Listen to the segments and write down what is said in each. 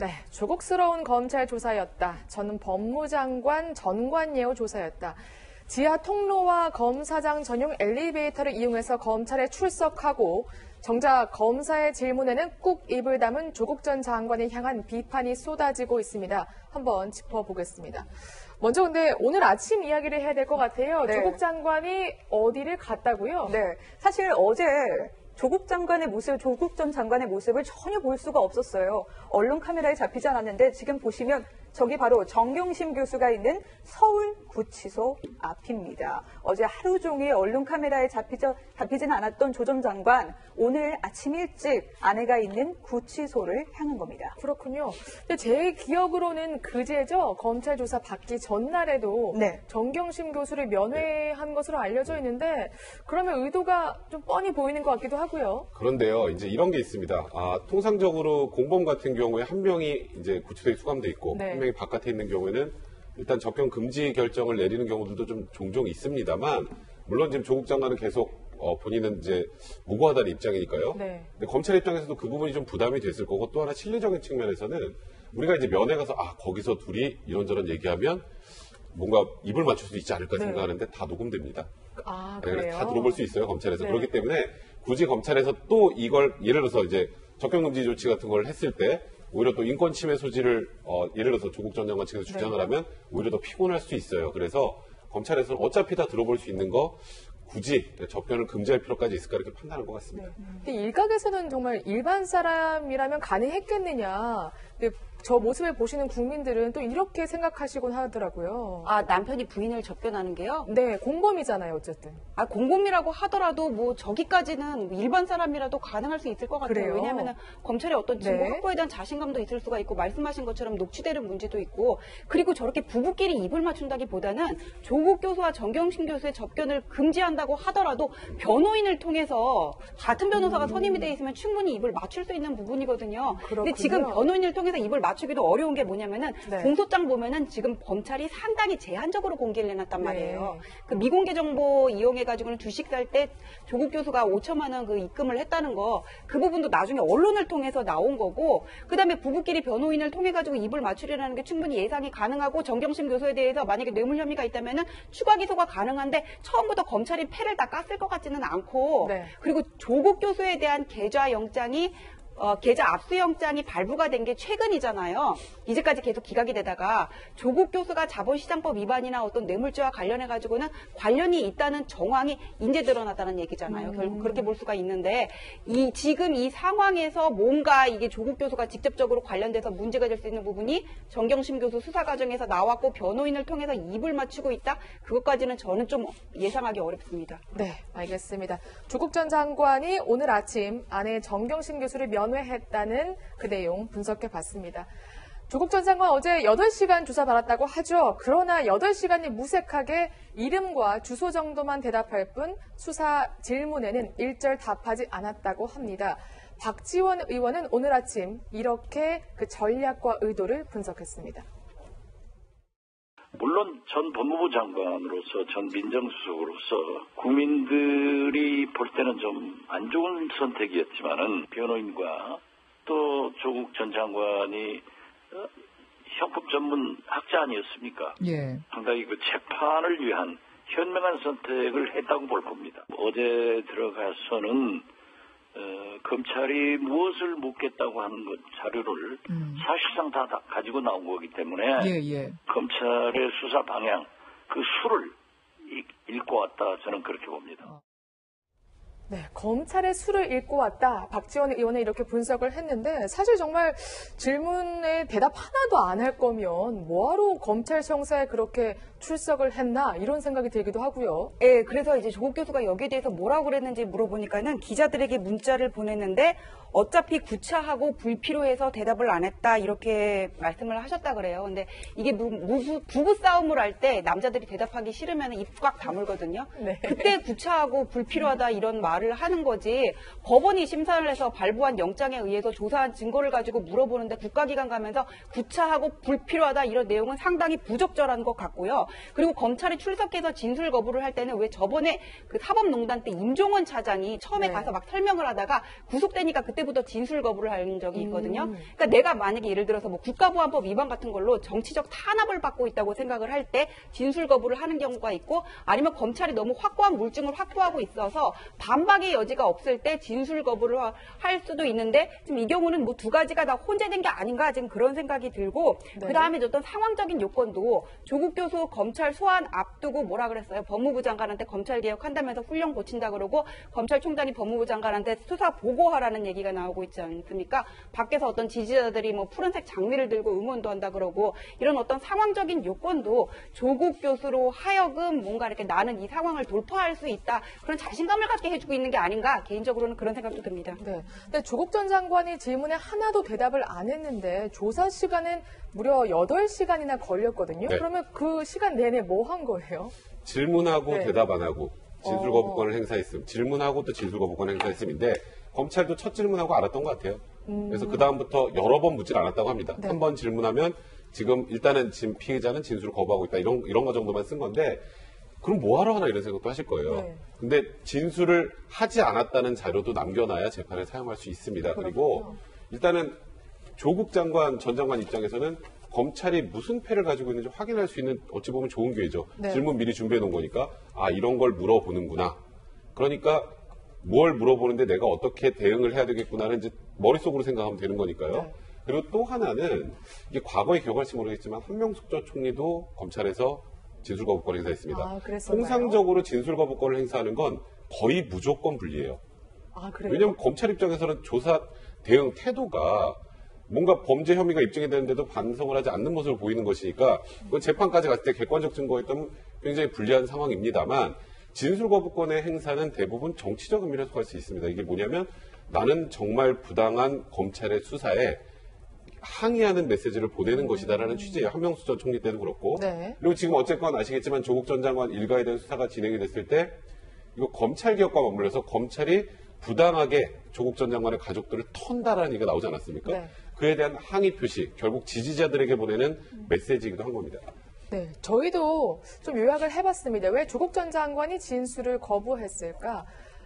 네, 조국스러운 검찰 조사였다. 전 법무장관 전관예우 조사였다. 지하 통로와 검사장 전용 엘리베이터를 이용해서 검찰에 출석하고 정작 검사의 질문에는 꾹 입을 다문 조국 전 장관에 향한 비판이 쏟아지고 있습니다. 한번 짚어보겠습니다. 먼저 근데 오늘 아침 이야기를 해야 될 것 같아요. 네. 조국 장관이 어디를 갔다고요? 네, 사실 어제 조국 전 장관의 모습을 전혀 볼 수가 없었어요. 언론 카메라에 잡히지 않았는데 지금 보시면 저기 바로 정경심 교수가 있는 서울구치소 앞입니다. 어제 하루 종일 언론 카메라에 잡히진 않았던 조 전 장관, 오늘 아침 일찍 아내가 있는 구치소를 향한 겁니다. 그렇군요. 근데 제 기억으로는 그제죠. 검찰 조사 받기 전날에도 네. 정경심 교수를 면회한 것으로 알려져 있는데 그러면 의도가 좀 뻔히 보이는 것 같기도 하고요. 그런데요, 이제 이런 게 있습니다. 통상적으로 공범 같은 경우에 한 명이 이제 구치소에 수감돼 있고 네. 한 명이 바깥에 있는 경우에는 일단 접견 금지 결정을 내리는 경우들도 좀 종종 있습니다만, 물론 지금 조국 장관은 계속 본인은 이제 무고하다는 입장이니까요. 네. 근데 검찰 입장에서도 그 부분이 좀 부담이 됐을 거고, 또 하나 실리적인 측면에서는 우리가 이제 면회 가서 거기서 둘이 이런저런 얘기하면 뭔가 입을 맞출 수 있지 않을까 네. 생각하는데 다 녹음됩니다. 그래요? 그래서 다 들어볼 수 있어요, 검찰에서. 네. 그렇기 때문에 굳이 검찰에서 또 이걸 예를 들어서 이제 접견금지 조치 같은 걸 했을 때 오히려 또 인권 침해 소지를 예를 들어서 조국 전 장관 측에서 주장을 하면 오히려 더 피곤할 수 있어요. 그래서 검찰에서는 어차피 다 들어볼 수 있는 거 굳이 접견을 금지할 필요까지 있을까 이렇게 판단한 것 같습니다. 근데 일각에서는 정말 일반 사람이라면 가능했겠느냐. 근데 저 모습을 보시는 국민들은 또 이렇게 생각하시곤 하더라고요. 남편이 부인을 접견하는 게요? 네, 공범이잖아요, 어쨌든. 공범이라고 하더라도 뭐 저기까지는 일반 사람이라도 가능할 수 있을 것 같아요. 그래요? 왜냐하면 검찰의 어떤 증거 네. 확보에 대한 자신감도 있을 수가 있고 말씀하신 것처럼 녹취되는 문제도 있고, 그리고 저렇게 부부끼리 입을 맞춘다기보다는 조국 교수와 정경심 교수의 접견을 금지한다고 하더라도 변호인을 통해서 같은 변호사가 선임이 돼 있으면 충분히 입을 맞출 수 있는 부분이거든요. 근데 지금 변호인을 통해서 입을 맞추기도 어려운 게 뭐냐면은 네. 공소장 보면은 지금 검찰이 상당히 제한적으로 공개를 해놨단 말이에요. 네. 그 미공개 정보 이용해가지고는 주식 살 때 조국 교수가 5천만 원 그 입금을 했다는 거, 그 부분도 나중에 언론을 통해서 나온 거고, 그 다음에 부부끼리 변호인을 통해가지고 입을 맞추려는 게 충분히 예상이 가능하고, 정경심 교수에 대해서 만약에 뇌물 혐의가 있다면은 추가 기소가 가능한데 처음부터 검찰이 패를 다 깠을 것 같지는 않고, 네. 그리고 조국 교수에 대한 계좌 영장이 계좌 압수영장이 발부가 된 게 최근이잖아요. 이제까지 계속 기각이 되다가 조국 교수가 자본시장법 위반이나 어떤 뇌물죄와 관련해가지고는 관련이 있다는 정황이 이제 드러났다는 얘기잖아요. 결국 그렇게 볼 수가 있는데, 지금 이 상황에서 뭔가 이게 조국 교수가 직접적으로 관련돼서 문제가 될 수 있는 부분이 정경심 교수 수사 과정에서 나왔고 변호인을 통해서 입을 맞추고 있다? 그것까지는 저는 좀 예상하기 어렵습니다. 네, 알겠습니다. 조국 전 장관이 오늘 아침 아내 정경심 교수를 면회했다는 그 내용 분석해 봤습니다. 조국 전 장관 어제 8시간 조사받았다고 하죠. 그러나 8시간이 무색하게 이름과 주소 정도만 대답할 뿐 수사 질문에는 일절 답하지 않았다고 합니다. 박지원 의원은 오늘 아침 이렇게 그 전략과 의도를 분석했습니다. 물론 전 법무부 장관으로서 전 민정수석으로서 국민들이 볼 때는 좀 안 좋은 선택이었지만은 변호인과 또 조국 전 장관이 형법 전문 학자 아니었습니까? 예. 상당히 그 재판을 위한 현명한 선택을 했다고 볼 겁니다. 어제 들어가서는 검찰이 무엇을 묻겠다고 하는 것 자료를 사실상 다 가지고 나온 거기 때문에 검찰의 수사 방향, 그 수를 읽고 왔다, 저는 그렇게 봅니다. 네, 검찰의 수를 읽고 왔다. 박지원 의원은 이렇게 분석을 했는데 사실 정말 질문에 대답 하나도 안 할 거면 뭐하러 검찰 성사에 그렇게 출석을 했나 이런 생각이 들기도 하고요. 예, 그래서 이제 조국 교수가 여기에 대해서 뭐라고 그랬는지 물어보니까는 기자들에게 문자를 보냈는데 어차피 구차하고 불필요해서 대답을 안 했다 이렇게 말씀을 하셨다 그래요. 근데 이게 부부 싸움을 할 때 남자들이 대답하기 싫으면 입 꽉 다물거든요. 네. 그때 구차하고 불필요하다 이런 말을 한 하는 거지 법원이 심사를 해서 발부한 영장에 의해서 조사한 증거를 가지고 물어보는데 국가기관 가면서 구차하고 불필요하다 이런 내용은 상당히 부적절한 것 같고요. 그리고 검찰이 출석해서 진술 거부를 할 때는 왜 저번에 그 사법농단 때 임종원 차장이 처음에 네. 가서 막 설명을 하다가 구속되니까 그때부터 진술 거부를 한 적이 있거든요. 그러니까 내가 만약에 예를 들어서 뭐 국가보안법 위반 같은 걸로 정치적 탄압을 받고 있다고 생각을 할 때 진술 거부를 하는 경우가 있고 아니면 검찰이 너무 확고한 물증을 확보하고 있어서 반박의 여지가 없을 때 진술 거부를 할 수도 있는데 지금 이 경우는 뭐 두 가지가 다 혼재된 게 아닌가 지금 그런 생각이 들고 네. 그다음에 어떤 상황적인 요건도 조국 교수 검찰 소환 앞두고 뭐라 그랬어요? 법무부 장관한테 검찰 개혁한다면서 훈령 고친다 그러고 검찰총장이 법무부 장관한테 수사 보고하라는 얘기가 나오고 있지 않습니까? 밖에서 어떤 지지자들이 뭐 푸른색 장미를 들고 응원도 한다 그러고 이런 어떤 상황적인 요건도 조국 교수로 하여금 뭔가 이렇게 나는 이 상황을 돌파할 수 있다 그런 자신감을 갖게 해주고 있는 게 아닌가 개인적으로는 그런 생각도 듭니다. 네. 근데 조국 전 장관이 질문에 하나도 대답을 안 했는데 조사 시간은 무려 8시간이나 걸렸거든요. 네. 그러면 그 시간 내내 뭐 한 거예요? 질문하고 네. 대답 안 하고 진술 어. 거부권을 행사했음. 질문하고 또 진술 거부권을 행사했음인데 검찰도 첫 질문하고 알았던 것 같아요. 그래서 그 다음부터 여러 번 묻질 않았다고 합니다. 네. 한 번 질문하면 지금 일단은 지금 피해자는 진술을 거부하고 있다 이런 거 정도만 쓴 건데 그럼 뭐하러 하나 이런 생각도 하실 거예요. 네. 근데 진술을 하지 않았다는 자료도 남겨놔야 재판에 사용할 수 있습니다. 그리고 일단은 조국 장관 전 장관 입장에서는 검찰이 무슨 패를 가지고 있는지 확인할 수 있는 어찌 보면 좋은 기회죠. 네. 질문 미리 준비해 놓은 거니까 아 이런 걸 물어보는구나. 그러니까 뭘 물어보는데 내가 어떻게 대응을 해야 되겠구나는 이제 머릿속으로 생각하면 되는 거니까요. 네. 그리고 또 하나는 이게 과거에 기억할지 모르겠지만 한명숙 전 총리도 검찰에서 진술거부권을 행사했습니다. 아, 그랬었나요? 통상적으로 진술거부권을 행사하는 건 거의 무조건 불리해요. 아, 그래요? 왜냐하면 검찰 입장에서는 조사 대응 태도가 뭔가 범죄 혐의가 입증이 되는데도 반성을 하지 않는 모습을 보이는 것이니까 그건 재판까지 갔을 때 객관적 증거에 따르면 굉장히 불리한 상황입니다만 진술거부권의 행사는 대부분 정치적 의미로 해석할 수 있습니다. 이게 뭐냐면 나는 정말 부당한 검찰의 수사에 항의하는 메시지를 보내는 것이다라는 취지예요. 한명숙 전 총리 때도 그렇고. 네. 그리고 지금 어쨌건 아시겠지만 조국 전 장관 일가에 대한 수사가 진행이 됐을 때 이거 검찰 개혁과 맞물려서 검찰이 부당하게 조국 전 장관의 가족들을 턴다라는 얘기가 나오지 않았습니까? 네. 그에 대한 항의 표시, 결국 지지자들에게 보내는 메시지이기도 한 겁니다. 네, 저희도 좀 요약을 해봤습니다. 왜 조국 전 장관이 진술을 거부했을까?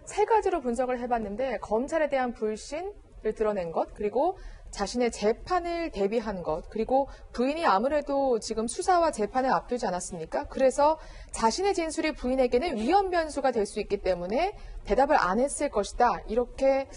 세 가지로 분석을 해봤는데 검찰에 대한 불신을 드러낸 것, 그리고 자신의 재판을 대비한 것, 그리고 부인이 아무래도 지금 수사와 재판을 앞두지 않았습니까? 그래서 자신의 진술이 부인에게는 위험 변수가 될 수 있기 때문에 대답을 안 했을 것이다. 이렇게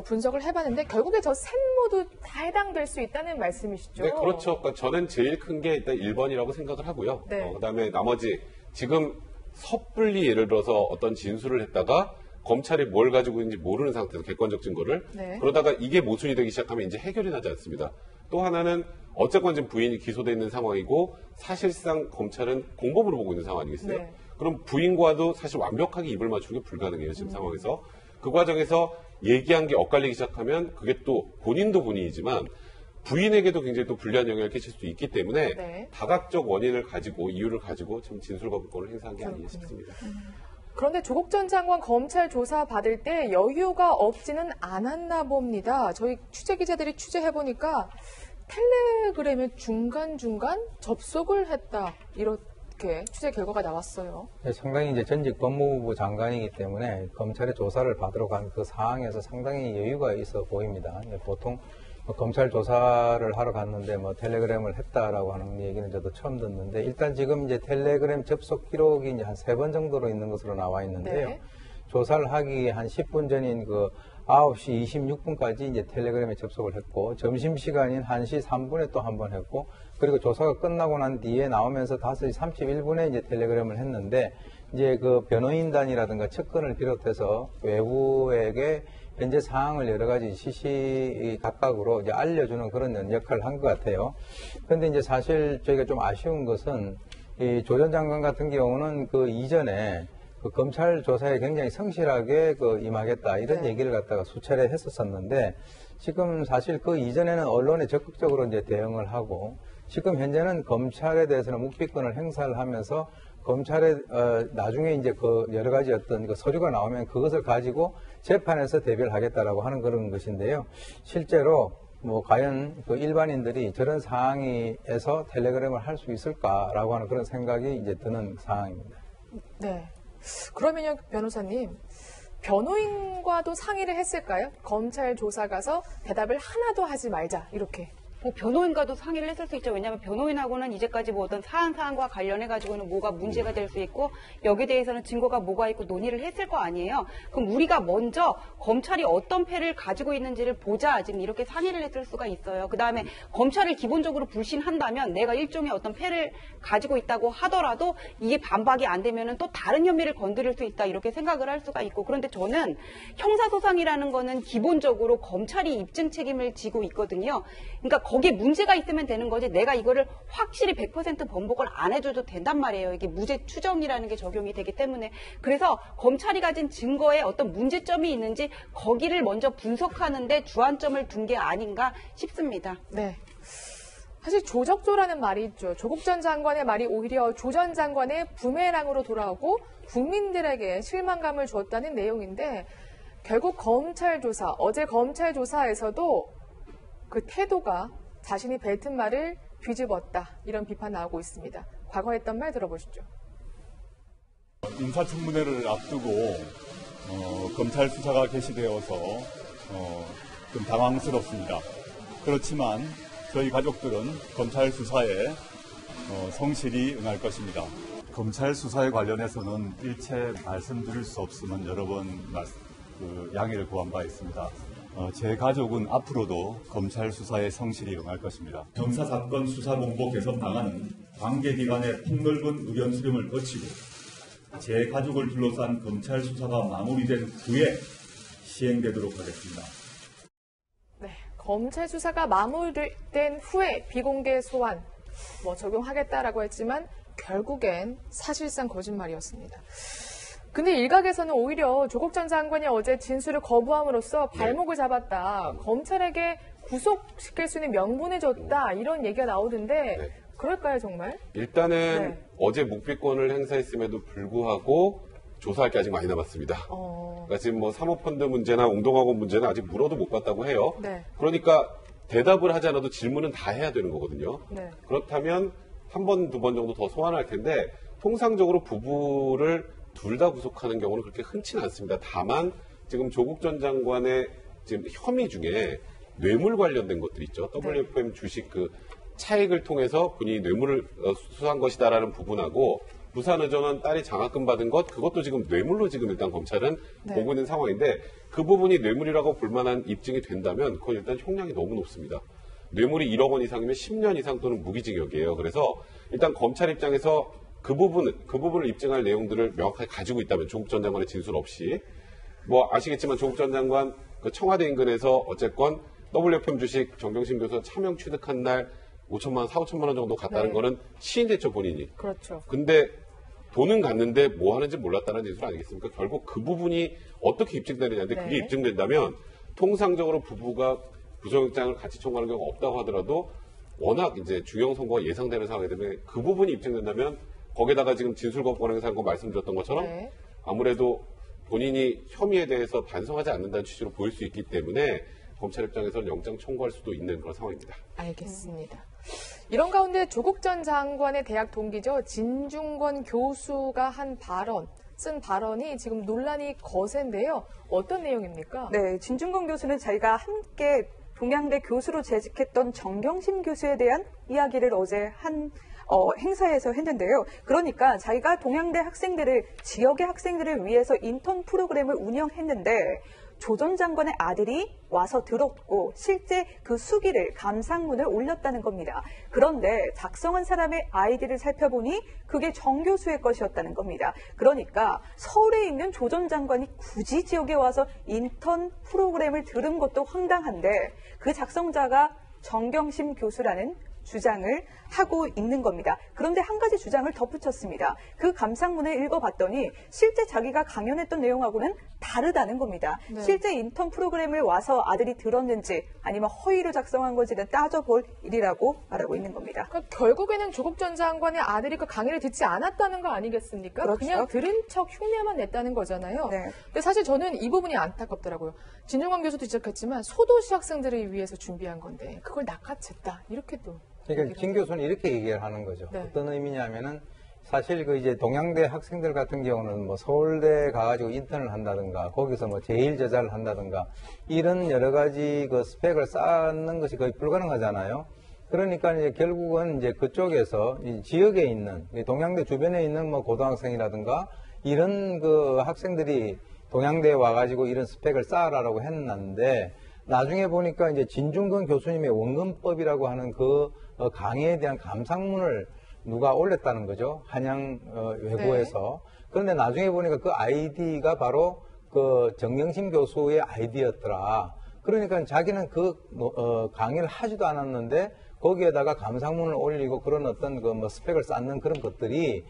분석을 해봤는데 결국에 저 셋 모두 다 해당될 수 있다는 말씀이시죠? 네, 그렇죠. 그러니까 저는 제일 큰 게 일단 1번이라고 생각을 하고요. 네. 그다음에 나머지 지금 섣불리 예를 들어서 어떤 진술을 했다가 검찰이 뭘 가지고 있는지 모르는 상태에서 객관적 증거를 네. 그러다가 이게 모순이 되기 시작하면 이제 해결이 나지 않습니다. 또 하나는 어쨌건 지금 부인이 기소돼 있는 상황이고 사실상 검찰은 공범으로 보고 있는 상황 아니겠어요? 네. 그럼 부인과도 사실 완벽하게 입을 맞추기 불가능해요. 지금 상황에서. 그 과정에서 얘기한 게 엇갈리기 시작하면 그게 또 본인도 본인이지만 부인에게도 굉장히 또 불리한 영향을 끼칠 수도 있기 때문에 네. 다각적 원인을 가지고 이유를 가지고 지금 진술거부권을 행사한 게 아니냐 싶습니다. 그런데 조국 전 장관 검찰 조사 받을 때 여유가 없지는 않았나 봅니다. 저희 취재 기자들이 취재해보니까 텔레그램에 중간중간 접속을 했다. 이렇게 취재 결과가 나왔어요. 네, 상당히 이제 전직 법무부 장관이기 때문에 검찰의 조사를 받으러 간 그 상황에서 상당히 여유가 있어 보입니다. 보통 검찰 조사를 하러 갔는데 뭐 텔레그램을 했다라고 하는 얘기는 저도 처음 듣는데 일단 지금 이제 텔레그램 접속 기록이 이제 한 3번 정도로 있는 것으로 나와 있는데요. 네. 조사를 하기 한 10분 전인 그 9시 26분까지 이제 텔레그램에 접속을 했고 점심시간인 1시 3분에 또 한 번 했고 그리고 조사가 끝나고 난 뒤에 나오면서 5시 31분에 이제 텔레그램을 했는데 이제 그 변호인단이라든가 측근을 비롯해서 외부에게 현재 상황을 여러 가지 시시각각으로 이제 알려주는 그런 역할을 한 것 같아요. 그런데 이제 사실 저희가 좀 아쉬운 것은 이 조 전 장관 같은 경우는 그 이전에 그 검찰 조사에 굉장히 성실하게 임하겠다 이런 네. 얘기를 갖다가 수차례 했었었는데 지금 사실 그 이전에는 언론에 적극적으로 이제 대응을 하고 지금 현재는 검찰에 대해서는 묵비권을 행사를 하면서 검찰에 나중에 이제 그 여러 가지 어떤 그 서류가 나오면 그것을 가지고 재판에서 대비를 하겠다라고 하는 그런 것인데요. 실제로 뭐 과연 그 일반인들이 저런 상황에서 텔레그램을 할 수 있을까라고 하는 그런 생각이 이제 드는 상황입니다. 네. 그러면요, 변호사님. 변호인과도 상의를 했을까요? 검찰 조사 가서 대답을 하나도 하지 말자, 이렇게. 뭐 변호인과도 상의를 했을 수 있죠. 왜냐하면 변호인하고는 이제까지 뭐 어떤 사안과 관련해가지고는 뭐가 문제가 될 수 있고 여기에 대해서는 증거가 뭐가 있고 논의를 했을 거 아니에요. 그럼 우리가 먼저 검찰이 어떤 패를 가지고 있는지를 보자. 지금 이렇게 상의를 했을 수가 있어요. 그다음에 검찰을 기본적으로 불신한다면 내가 일종의 어떤 패를 가지고 있다고 하더라도 이게 반박이 안 되면은 또 다른 혐의를 건드릴 수 있다. 이렇게 생각을 할 수가 있고 그런데 저는 형사소송이라는 거는 기본적으로 검찰이 입증 책임을 지고 있거든요. 그러니까 거기에 문제가 있으면 되는 거지 내가 이거를 확실히 100% 번복을 안 해줘도 된단 말이에요. 이게 무죄 추정이라는 게 적용이 되기 때문에. 그래서 검찰이 가진 증거에 어떤 문제점이 있는지 거기를 먼저 분석하는데 주안점을 둔 게 아닌가 싶습니다. 네. 사실 조적조라는 말이 있죠. 조국 전 장관의 말이 오히려 조 전 장관의 부메랑으로 돌아오고 국민들에게 실망감을 줬다는 내용인데 결국 검찰 조사, 어제 검찰 조사에서도 그 태도가 자신이 뱉은 말을 뒤집었다. 이런 비판 나오고 있습니다. 과거 했던 말 들어보시죠. 인사청문회를 앞두고 검찰 수사가 개시되어서 좀 당황스럽습니다. 그렇지만 저희 가족들은 검찰 수사에 성실히 응할 것입니다. 검찰 수사에 관련해서는 일체 말씀드릴 수 없으면 여러 번 양해를 구한 바 있습니다. 제 가족은 앞으로도 검찰 수사에 성실히 응할 것입니다. 형사사건 수사본부 개선 방안은 관계기관의 폭넓은 의견 수렴을 거치고 제 가족을 둘러싼 검찰 수사가 마무리된 후에 시행되도록 하겠습니다. 네, 검찰 수사가 마무리된 후에 비공개 소환 적용하겠다라고 했지만 결국엔 사실상 거짓말이었습니다. 근데 일각에서는 오히려 조국 전 장관이 어제 진술을 거부함으로써 발목을 잡았다. 검찰에게 구속시킬 수 있는 명분을 줬다. 이런 얘기가 나오던데 그럴까요 정말? 일단은 어제 묵비권을 행사했음에도 불구하고 조사할 게 아직 많이 남았습니다. 그러니까 지금 뭐 사모펀드 문제나 웅동학원 문제는 아직 물어도 못 봤다고 해요. 그러니까 대답을 하지 않아도 질문은 다 해야 되는 거거든요. 그렇다면 한 번, 두 번 정도 더 소환할 텐데 통상적으로 부부를 둘 다 구속하는 경우는 그렇게 흔치는 않습니다. 다만 지금 조국 전 장관의 지금 혐의 중에 뇌물 관련된 것들이 있죠. WFM 주식 그 차익을 통해서 본인이 뇌물을 수수한 것이다라는 부분하고 부산의전원 딸이 장학금 받은 것 그것도 지금 뇌물로 지금 일단 검찰은 보고 있는 상황인데 그 부분이 뇌물이라고 볼만한 입증이 된다면 그건 일단 형량이 너무 높습니다. 뇌물이 1억 원 이상이면 10년 이상 또는 무기징역이에요. 그래서 일단 검찰 입장에서 그 부분을 입증할 내용들을 명확하게 가지고 있다면 조국 전 장관의 진술 없이 아시겠지만 조국 전 장관 그 청와대 인근에서 어쨌건 WFM 주식 정경심 교수 차명 취득한 날 5천만 원, 4,5천만 원 정도 갔다는 거는 시인됐죠 본인이. 그렇죠. 근데 돈은 갔는데 뭐 하는지 몰랐다는 진술 아니겠습니까? 결국 그 부분이 어떻게 입증되느냐인데 그게 입증된다면 통상적으로 부부가 구속영장을 같이 청구하는 경우가 없다고 하더라도 워낙 이제 중형 선고가 예상되는 상황이기 때문에 그 부분이 입증된다면 거기다가 지금 진술 거부권 행사한 거 말씀드렸던 것처럼 아무래도 본인이 혐의에 대해서 반성하지 않는다는 취지로 보일 수 있기 때문에 검찰 입장에서는 영장 청구할 수도 있는 그런 상황입니다. 알겠습니다. 이런 가운데 조국 전 장관의 대학 동기죠. 진중권 교수가 쓴 발언이 지금 논란이 거센데요. 어떤 내용입니까? 네, 진중권 교수는 자기가 함께 동양대 교수로 재직했던 정경심 교수에 대한 이야기를 어제 행사에서 했는데요. 그러니까 자기가 동양대 지역의 학생들을 위해서 인턴 프로그램을 운영했는데 조 전 장관의 아들이 와서 들었고 실제 그 수기를 감상문을 올렸다는 겁니다. 그런데 작성한 사람의 아이디를 살펴보니 그게 정 교수의 것이었다는 겁니다. 그러니까 서울에 있는 조 전 장관이 굳이 지역에 와서 인턴 프로그램을 들은 것도 황당한데 그 작성자가 정경심 교수라는 주장을 하고 있는 겁니다. 그런데 한 가지 주장을 덧붙였습니다. 그 감상문을 읽어봤더니 실제 자기가 강연했던 내용하고는 다르다는 겁니다. 네. 실제 인턴 프로그램을 와서 아들이 들었는지 아니면 허위로 작성한 건지는 따져볼 일이라고 말하고 있는 겁니다. 그러니까 결국에는 조국 전 장관의 아들이 그 강의를 듣지 않았다는 거 아니겠습니까? 그렇죠. 그냥 들은 척 흉내만 냈다는 거잖아요. 네. 근데 사실 저는 이 부분이 안타깝더라고요. 진중권 교수도 지적했지만 소도시 학생들을 위해서 준비한 건데 그걸 낚아챘다. 이렇게 또. 그러니까 진 교수는 이렇게 얘기를 하는 거죠. 네. 어떤 의미냐면은 사실 그 이제 동양대 학생들 같은 경우는 뭐 서울대 가가지고 인턴을 한다든가 거기서 뭐 제1제자를 한다든가 이런 여러 가지 그 스펙을 쌓는 것이 거의 불가능하잖아요. 그러니까 이제 결국은 이제 그쪽에서 이 지역에 있는 이 동양대 주변에 있는 뭐 고등학생이라든가 이런 그 학생들이 동양대에 와가지고 이런 스펙을 쌓아라라고 했는데 나중에 보니까 이제 진중권 교수님의 원근법이라고 하는 그 강의에 대한 감상문을 누가 올렸다는 거죠. 한양 외고에서. 그런데 나중에 보니까 그 아이디가 바로 그 정경심 교수의 아이디였더라. 그러니까 자기는 그 강의를 하지도 않았는데 거기에다가 감상문을 올리고 그런 어떤 그 뭐 스펙을 쌓는 그런 것들이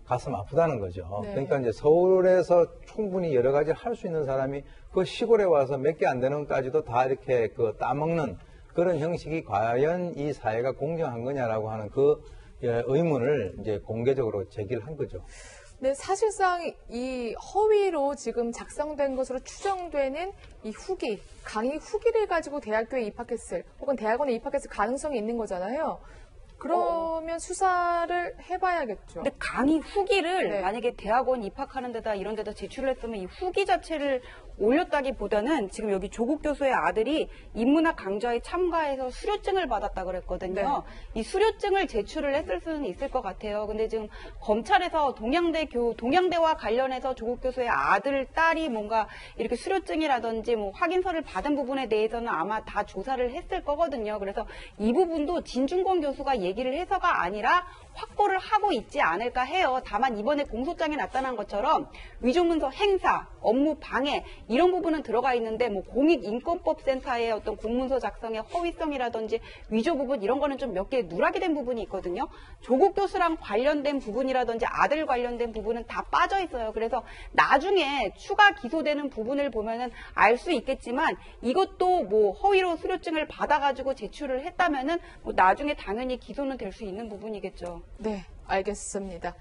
가슴 아프다는 거죠. 네. 그러니까 이제 서울에서 충분히 여러 가지를 할 수 있는 사람이 그 시골에 와서 몇 개 안 되는 것까지도 다 이렇게 그 따먹는 그런 형식이 과연 이 사회가 공정한 거냐라고 하는 그 의문을 이제 공개적으로 제기를 한 거죠. 네, 사실상 이 허위로 지금 작성된 것으로 추정되는 이 후기, 강의 후기를 가지고 대학교에 입학했을 혹은 대학원에 입학했을 가능성이 있는 거잖아요. 그러면 수사를 해봐야겠죠. 근데 강의 후기를 네. 만약에 대학원 입학하는 데다 이런 데다 제출을 했으면 이 후기 자체를 올렸다기보다는 지금 여기 조국 교수의 아들이 인문학 강좌에 참가해서 수료증을 받았다 그랬거든요. 이 수료증을 제출을 했을 수는 있을 것 같아요. 근데 지금 검찰에서 동양대와 관련해서 조국 교수의 아들, 딸이 뭔가 이렇게 수료증이라든지 뭐 확인서를 받은 부분에 대해서는 아마 다 조사를 했을 거거든요. 그래서 이 부분도 진중권 교수가 얘기를 해서가 아니라 확보를 하고 있지 않을까 해요. 다만 이번에 공소장에 나타난 것처럼 위조문서 행사, 업무 방해 이런 부분은 들어가 있는데 뭐 공익인권법센터의 어떤 공문서 작성의 허위성이라든지 위조 부분 이런 거는 좀 몇 개 누락이 된 부분이 있거든요. 조국 교수랑 관련된 부분이라든지 아들 관련된 부분은 다 빠져 있어요. 그래서 나중에 추가 기소되는 부분을 보면은 알 수 있겠지만 이것도 뭐 허위로 수료증을 받아가지고 제출을 했다면은 뭐 나중에 당연히 기소는 될 수 있는 부분이겠죠. 네, 알겠습니다.